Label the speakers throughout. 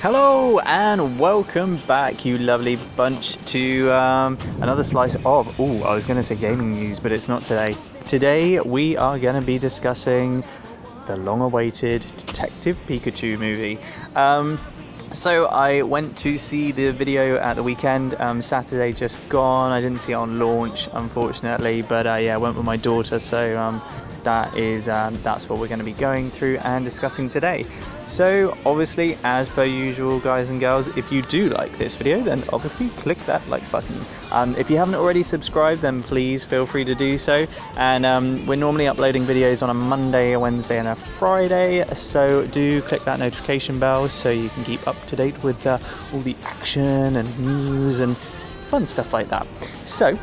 Speaker 1: Hello and welcome back, you lovely bunch, to another slice of, I was going to say gaming news, but it's not today. Today we are going to be discussing the long-awaited Detective Pikachu movie. So I went to see the video at the weekend, Saturday just gone. I didn't see it on launch, unfortunately, but I went with my daughter, so that's what we're going to be going through and discussing today. So obviously, as per usual, guys and girls, if you do like this video, then obviously click that like button. If you haven't already subscribed, then please feel free to do so. And we're normally uploading videos on a Monday, a Wednesday and a Friday, so do click that notification bell so you can keep up to date with all the action and news and fun stuff like that. So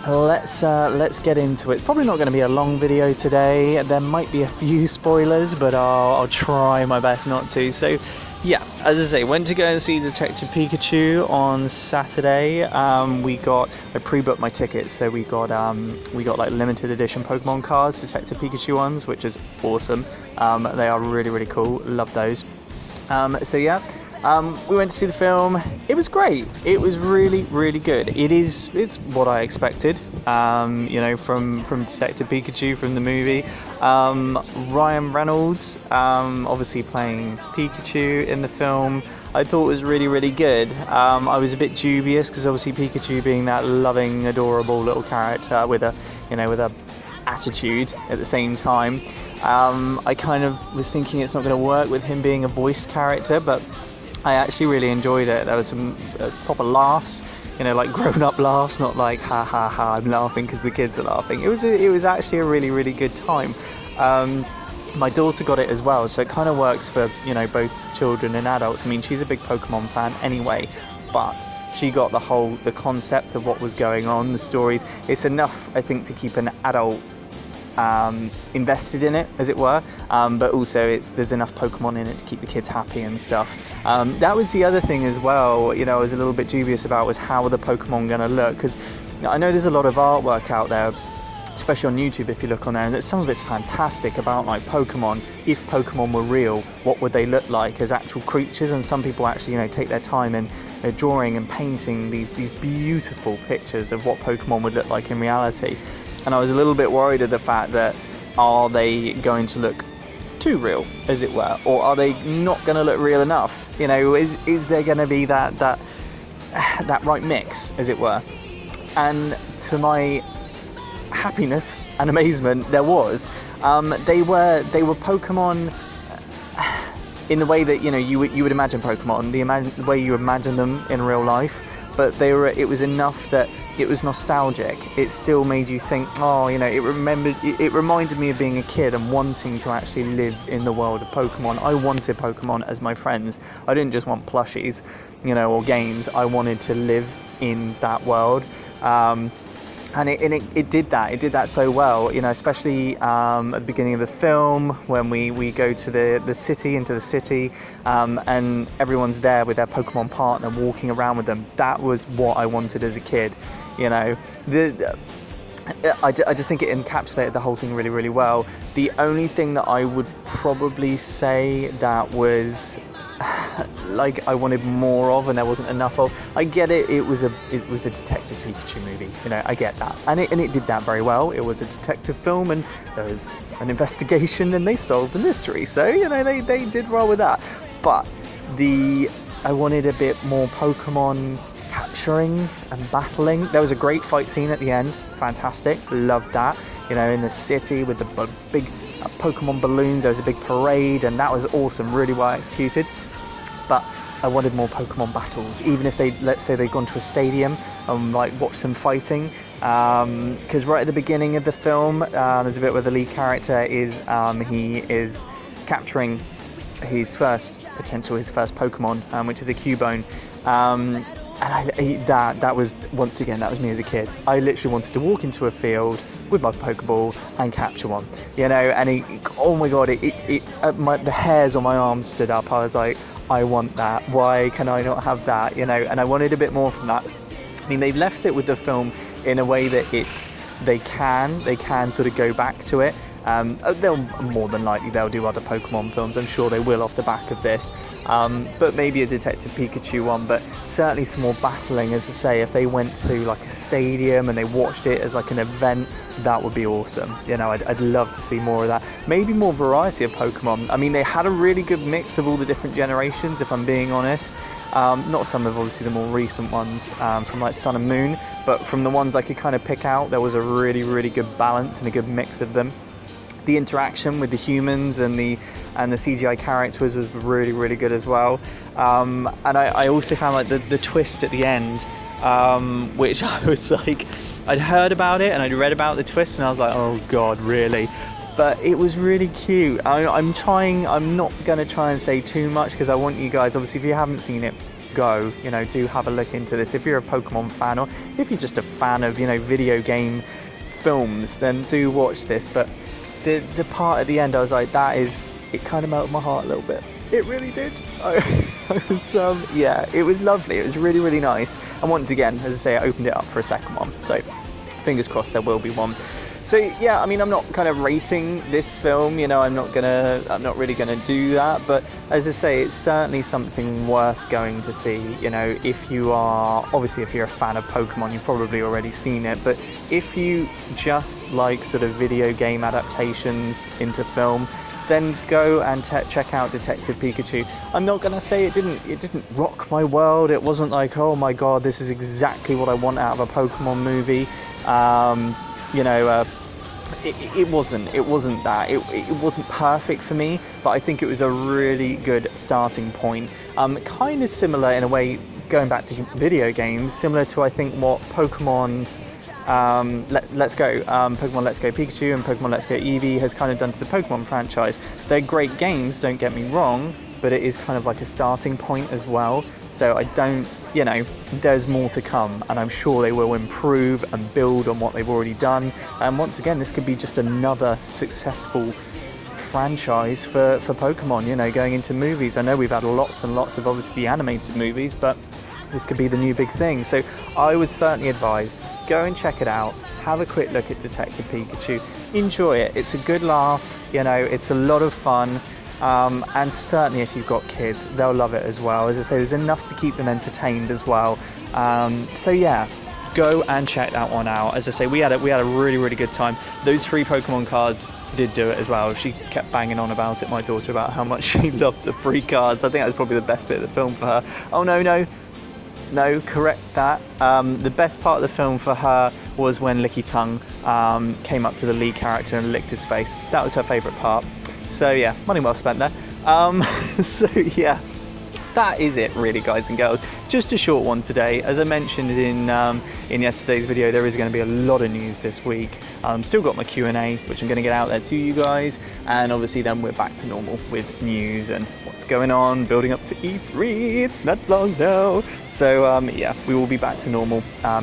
Speaker 1: let's get into it. Probably not going to be a long video today. There might be a few spoilers, but I'll try my best not to. So yeah, as I say, went to go and see Detective Pikachu on Saturday. I pre-booked my tickets, so we got like limited edition Pokemon cards, Detective Pikachu ones, which is awesome. They are really, really cool. Love those. So yeah. We went to see the film. It was great. It was really, really good. It's what I expected, from Detective Pikachu from the movie. Ryan Reynolds, obviously playing Pikachu in the film, I thought was really, really good. I was a bit dubious because obviously Pikachu being that loving, adorable little character with a attitude at the same time. I kind of was thinking it's not going to work with him being a voiced character, but I actually really enjoyed it. There was some proper laughs, like grown-up laughs, not like ha ha ha I'm laughing because the kids are laughing. It was actually a really, really good time. My daughter got it as well, so it kind of works for both children and adults. I mean, she's a big Pokemon fan anyway, but she got the concept of what was going on, the stories. It's enough, I think, to keep an adult invested in it, as it were, but also there's enough Pokemon in it to keep the kids happy and stuff. That was the other thing as well, I was a little bit dubious about, was how are the Pokemon going to look, because I know there's a lot of artwork out there, especially on YouTube if you look on there, and that some of it's fantastic about like Pokemon. If Pokemon were real, what would they look like as actual creatures? And some people actually take their time in drawing and painting these beautiful pictures of what Pokemon would look like in reality. And I was a little bit worried of the fact that, are they going to look too real, as it were, or are they not going to look real enough? Is there going to be that right mix, as it were? And to my happiness and amazement, there was. They were Pokemon in the way that you would imagine Pokemon, the way you imagine them in real life. But it was enough that it was nostalgic. It still made you think, it reminded me of being a kid and wanting to actually live in the world of Pokemon. I wanted Pokemon as my friends. I didn't just want plushies, or games. I wanted to live in that world. And it did that. It did that so well, especially at the beginning of the film when we go to the city, and everyone's there with their Pokemon partner walking around with them. That was what I wanted as a kid, I just think it encapsulated the whole thing really, really well. The only thing that I would probably say that was like I wanted more of and there wasn't enough of. I get it. It was a Detective Pikachu movie. I get that, and it did that very well. It was a detective film, and there was an investigation, and they solved the mystery. So they did well with that. But I wanted a bit more Pokemon capturing and battling. There was a great fight scene at the end. Fantastic. Loved that. In the city with the big Pokemon balloons. There was a big parade, and that was awesome. Really well executed. But I wanted more Pokemon battles, even if let's say they'd gone to a stadium and watched them fighting. Because right at the beginning of the film, there's a bit where the lead character is he is capturing his first Pokemon, which is a Cubone. And that was, once again, that was me as a kid. I literally wanted to walk into a field with my Pokeball and capture one, and oh my god, the hairs on my arms stood up. I was like, I want that. Why can I not have that? And I wanted a bit more from that. I mean, they've left it with the film in a way that they can sort of go back to it. They'll more than likely they'll do other Pokemon films. I'm sure they will off the back of this, but maybe a Detective Pikachu one. But certainly some more battling, as I say. If they went to like a stadium and they watched it as like an event, that would be awesome. You know, I'd love to see more of that. Maybe more variety of Pokemon. I mean, they had a really good mix of all the different generations, if I'm being honest. Not some of obviously the more recent ones from like Sun and Moon, but from the ones I could kind of pick out, there was a really good balance and a good mix of them. The interaction with the humans and the CGI characters was really good as well. And I also found like the twist at the end, which I was like, I'd heard about it and I'd read about the twist and I was like, oh god, really? But it was really cute. I'm not going to try and say too much because I want you guys, obviously, if you haven't seen it, go, you know, do have a look into this. If you're a Pokemon fan or if you're just a fan of, you know, video game films, then do watch this. But the part at the end, I was like, it kind of melted my heart a little bit. It really did. I was, yeah, it was lovely. It was really nice. And once again, as I say, I opened it up for a second one. So fingers crossed there will be one. So yeah, I mean, I'm not kind of rating this film, you know, I'm not really gonna do that, but as I say, it's certainly something worth going to see. You know, if you're a fan of Pokemon, you've probably already seen it, but if you just like sort of video game adaptations into film, then go and check out Detective Pikachu. I'm not gonna say it didn't rock my world. It wasn't like, oh my god, this is exactly what I want out of a Pokemon movie. You know, it wasn't that. It wasn't perfect for me, but I think it was a really good starting point. Kind of similar in a way, going back to video games, similar to I think what Pokemon Let's Go Pikachu and Pokemon Let's Go Eevee has kind of done to the Pokemon franchise. They're great games, don't get me wrong, but it is kind of like a starting point as well. So I don't, you know, there's more to come, and I'm sure they will improve and build on what they've already done. And once again, this could be just another successful franchise for Pokemon, you know, going into movies. I know we've had lots and lots of obviously the animated movies, but this could be the new big thing. So I would certainly advise, go and check it out, have a quick look at Detective Pikachu, enjoy it. It's a good laugh, you know, it's a lot of fun. And certainly if you've got kids, they'll love it as well. As I say, there's enough to keep them entertained as well. So yeah, go and check that one out. As I say, we had a really good time. Those free Pokemon cards did do it as well. She kept banging on about it, my daughter, about how much she loved the free cards. I think that was probably the best bit of the film for her. Oh no, correct that. The best part of the film for her was when Licky Tongue came up to the lead character and licked his face. That was her favourite part. So yeah, money well spent there. So yeah, that is it really, guys and girls. Just a short one today. As I mentioned in yesterday's video, there is going to be a lot of news this week. Still got my Q&A, which I'm going to get out there to you guys, and obviously then we're back to normal with news and what's going on, building up to E3. It's not long now. So yeah, we will be back to normal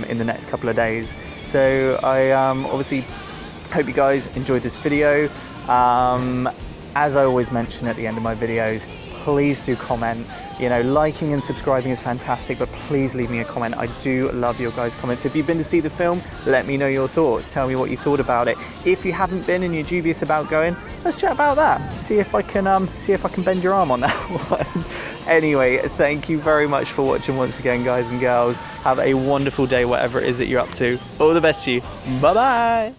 Speaker 1: in the next couple of days. So I obviously hope you guys enjoyed this video. As I always mention at the end of my videos, please do comment. You know, liking and subscribing is fantastic, but please leave me a comment. I do love your guys' comments. If you've been to see the film, let me know your thoughts. Tell me what you thought about it. If you haven't been and you're dubious about going, let's chat about that. See if I can bend your arm on that one. Anyway, thank you very much for watching once again, guys and girls. Have a wonderful day, whatever it is that you're up to. All the best to you. Bye bye.